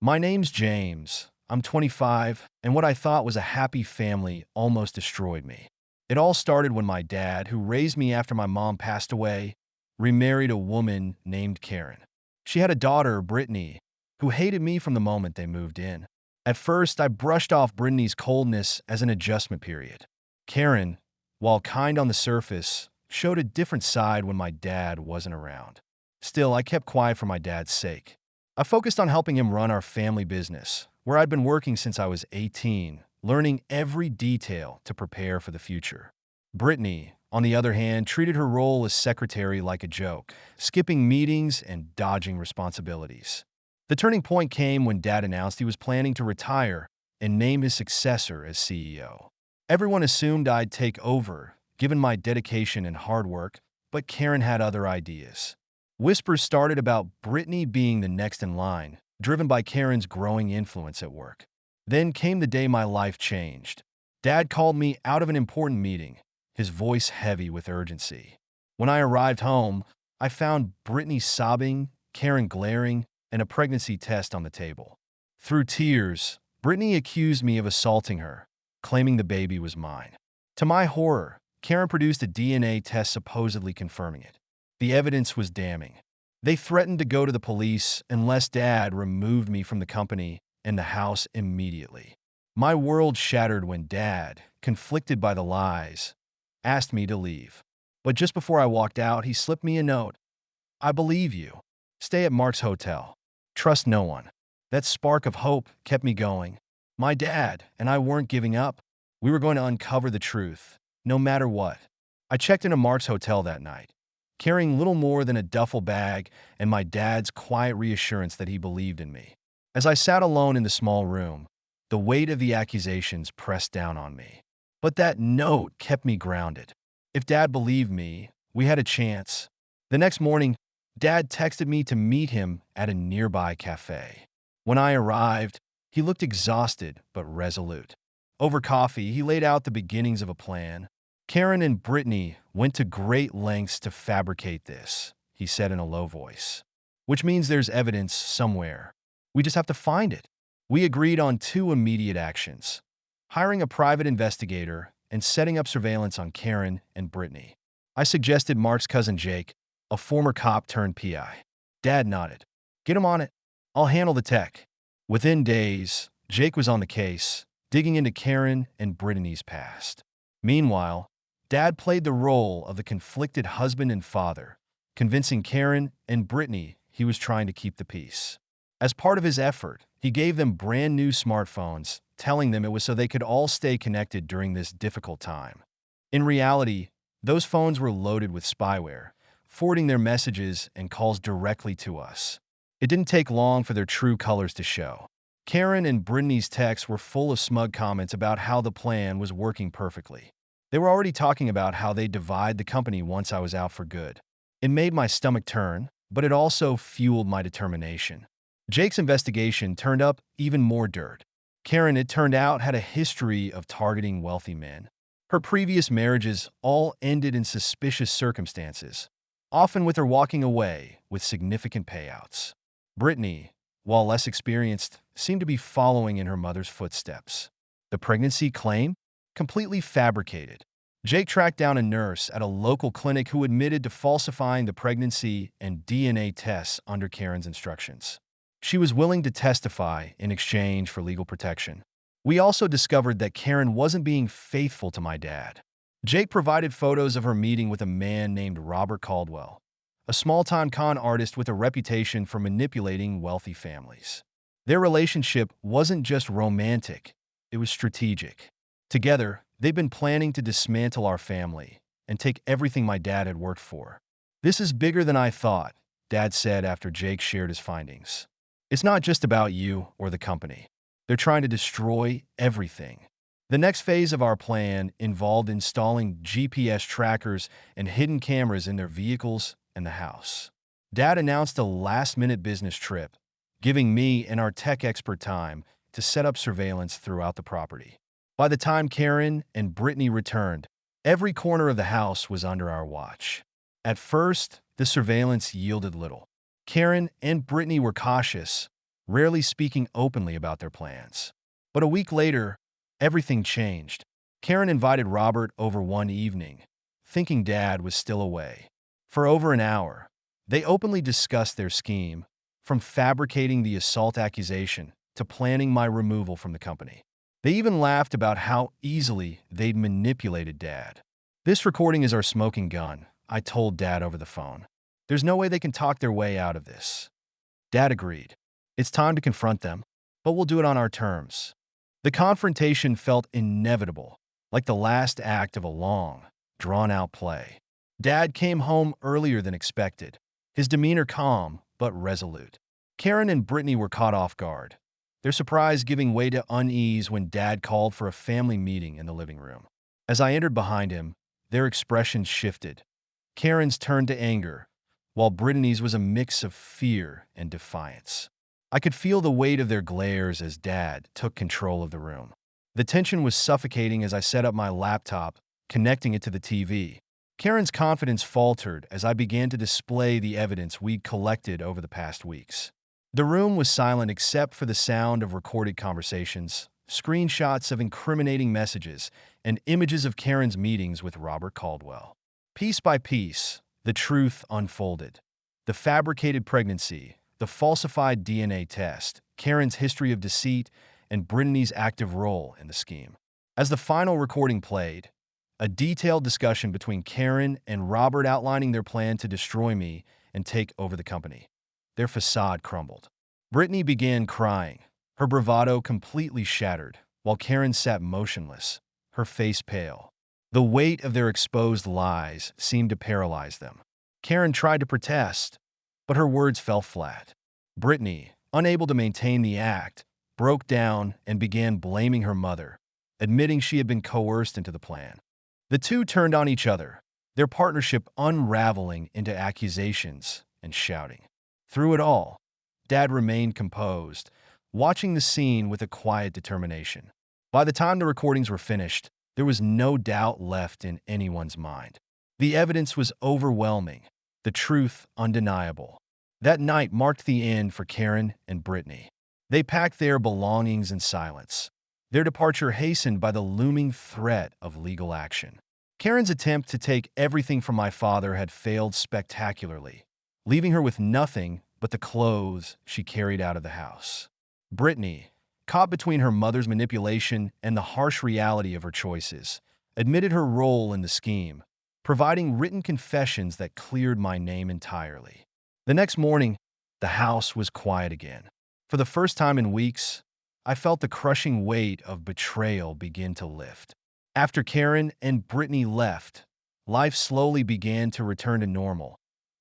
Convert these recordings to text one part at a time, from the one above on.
My name's James. I'm 25, and what I thought was a happy family almost destroyed me. It all started when my dad, who raised me after my mom passed away, remarried a woman named Karen. She had a daughter, Brittany, who hated me from the moment they moved in. At first, I brushed off Brittany's coldness as an adjustment period. Karen, while kind on the surface, showed a different side when my dad wasn't around. Still, I kept quiet for my dad's sake. I focused on helping him run our family business, where I'd been working since I was 18, learning every detail to prepare for the future. Brittany, on the other hand, treated her role as secretary like a joke, skipping meetings and dodging responsibilities. The turning point came when Dad announced he was planning to retire and name his successor as CEO. Everyone assumed I'd take over, given my dedication and hard work, but Karen had other ideas. Whispers started about Brittany being the next in line, driven by Karen's growing influence at work. Then came the day my life changed. Dad called me out of an important meeting, his voice heavy with urgency. When I arrived home, I found Brittany sobbing, Karen glaring, and a pregnancy test on the table. Through tears, Brittany accused me of assaulting her, claiming the baby was mine. To my horror, Karen produced a DNA test supposedly confirming it. The evidence was damning. They threatened to go to the police unless Dad removed me from the company and the house immediately. My world shattered when Dad, conflicted by the lies, asked me to leave. But just before I walked out, he slipped me a note. "I believe you. Stay at Mark's hotel. Trust no one." That spark of hope kept me going. My dad and I weren't giving up. We were going to uncover the truth, no matter what. I checked into Mark's hotel that night, carrying little more than a duffel bag and my dad's quiet reassurance that he believed in me. As I sat alone in the small room, the weight of the accusations pressed down on me. But that note kept me grounded. If Dad believed me, we had a chance. The next morning, Dad texted me to meet him at a nearby cafe. When I arrived, he looked exhausted but resolute. Over coffee, he laid out the beginnings of a plan. "Karen and Brittany went to great lengths to fabricate this," he said in a low voice. "Which means there's evidence somewhere. We just have to find it." We agreed on two immediate actions: hiring a private investigator and setting up surveillance on Karen and Brittany. I suggested Mark's cousin Jake, a former cop turned PI. Dad nodded. "Get him on it. I'll handle the tech." Within days, Jake was on the case, digging into Karen and Brittany's past. Meanwhile, Dad played the role of the conflicted husband and father, convincing Karen and Brittany he was trying to keep the peace. As part of his effort, he gave them brand new smartphones, telling them it was so they could all stay connected during this difficult time. In reality, those phones were loaded with spyware, forwarding their messages and calls directly to us. It didn't take long for their true colors to show. Karen and Brittany's texts were full of smug comments about how the plan was working perfectly. They were already talking about how they'd divide the company once I was out for good. It made my stomach turn, but it also fueled my determination. Jake's investigation turned up even more dirt. Karen, it turned out, had a history of targeting wealthy men. Her previous marriages all ended in suspicious circumstances, often with her walking away with significant payouts. Brittany, while less experienced, seemed to be following in her mother's footsteps. The pregnancy claim? Completely fabricated. Jake tracked down a nurse at a local clinic who admitted to falsifying the pregnancy and DNA tests under Karen's instructions. She was willing to testify in exchange for legal protection. We also discovered that Karen wasn't being faithful to my dad. Jake provided photos of her meeting with a man named Robert Caldwell, a small-time con artist with a reputation for manipulating wealthy families. Their relationship wasn't just romantic, it was strategic. Together, they've been planning to dismantle our family and take everything my dad had worked for. "This is bigger than I thought," Dad said after Jake shared his findings. "It's not just about you or the company. They're trying to destroy everything." The next phase of our plan involved installing GPS trackers and hidden cameras in their vehicles and the house. Dad announced a last-minute business trip, giving me and our tech expert time to set up surveillance throughout the property. By the time Karen and Brittany returned, every corner of the house was under our watch. At first, the surveillance yielded little. Karen and Brittany were cautious, rarely speaking openly about their plans. But a week later, everything changed. Karen invited Robert over one evening, thinking Dad was still away. For over an hour, they openly discussed their scheme, from fabricating the assault accusation to planning my removal from the company. They even laughed about how easily they'd manipulated Dad. "This recording is our smoking gun," I told Dad over the phone. "There's no way they can talk their way out of this." Dad agreed. "It's time to confront them, but we'll do it on our terms." The confrontation felt inevitable, like the last act of a long, drawn-out play. Dad came home earlier than expected, his demeanor calm but resolute. Karen and Brittany were caught off guard, their surprise giving way to unease when Dad called for a family meeting in the living room. As I entered behind him, their expressions shifted. Karen's turned to anger, while Brittany's was a mix of fear and defiance. I could feel the weight of their glares as Dad took control of the room. The tension was suffocating as I set up my laptop, connecting it to the TV. Karen's confidence faltered as I began to display the evidence we'd collected over the past weeks. The room was silent except for the sound of recorded conversations, screenshots of incriminating messages, and images of Karen's meetings with Robert Caldwell. Piece by piece, the truth unfolded. The fabricated pregnancy, the falsified DNA test, Karen's history of deceit, and Brittany's active role in the scheme. As the final recording played, a detailed discussion between Karen and Robert outlining their plan to destroy me and take over the company. Their facade crumbled. Brittany began crying, her bravado completely shattered, while Karen sat motionless, her face pale. The weight of their exposed lies seemed to paralyze them. Karen tried to protest, but her words fell flat. Brittany, unable to maintain the act, broke down and began blaming her mother, admitting she had been coerced into the plan. The two turned on each other, their partnership unraveling into accusations and shouting. Through it all, Dad remained composed, watching the scene with a quiet determination. By the time the recordings were finished, there was no doubt left in anyone's mind. The evidence was overwhelming, the truth undeniable. That night marked the end for Karen and Brittany. They packed their belongings in silence, their departure hastened by the looming threat of legal action. Karen's attempt to take everything from my father had failed spectacularly, leaving her with nothing but the clothes she carried out of the house. Brittany, caught between her mother's manipulation and the harsh reality of her choices, admitted her role in the scheme, providing written confessions that cleared my name entirely. The next morning, the house was quiet again. For the first time in weeks, I felt the crushing weight of betrayal begin to lift. After Karen and Brittany left, life slowly began to return to normal,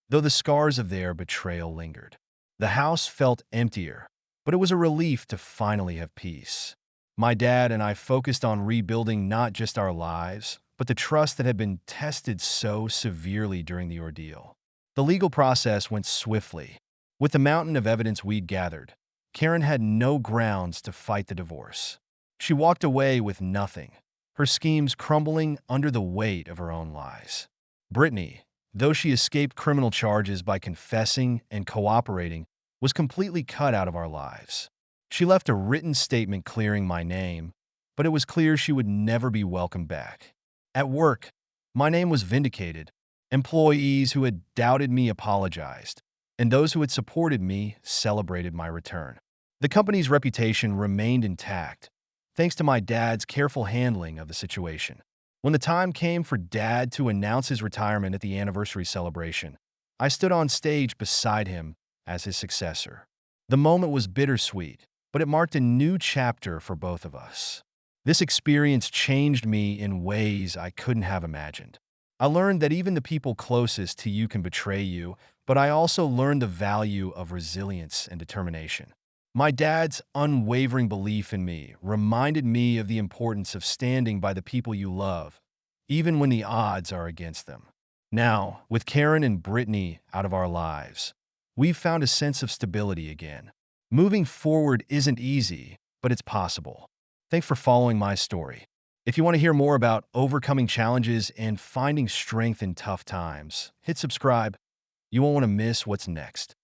though the scars of their betrayal lingered. The house felt emptier, but it was a relief to finally have peace. My dad and I focused on rebuilding not just our lives, but the trust that had been tested so severely during the ordeal. The legal process went swiftly. With the mountain of evidence we'd gathered, Karen had no grounds to fight the divorce. She walked away with nothing, her schemes crumbling under the weight of her own lies. Brittany, though she escaped criminal charges by confessing and cooperating, was completely cut out of our lives. She left a written statement clearing my name, but it was clear she would never be welcomed back. At work, my name was vindicated. Employees who had doubted me apologized, and those who had supported me celebrated my return. The company's reputation remained intact, thanks to my dad's careful handling of the situation. When the time came for Dad to announce his retirement at the anniversary celebration, I stood on stage beside him as his successor. The moment was bittersweet, but it marked a new chapter for both of us. This experience changed me in ways I couldn't have imagined. I learned that even the people closest to you can betray you, but I also learned the value of resilience and determination. My dad's unwavering belief in me reminded me of the importance of standing by the people you love, even when the odds are against them. Now, with Karen and Brittany out of our lives, we've found a sense of stability again. Moving forward isn't easy, but it's possible. Thanks for following my story. If you want to hear more about overcoming challenges and finding strength in tough times, hit subscribe. You won't want to miss what's next.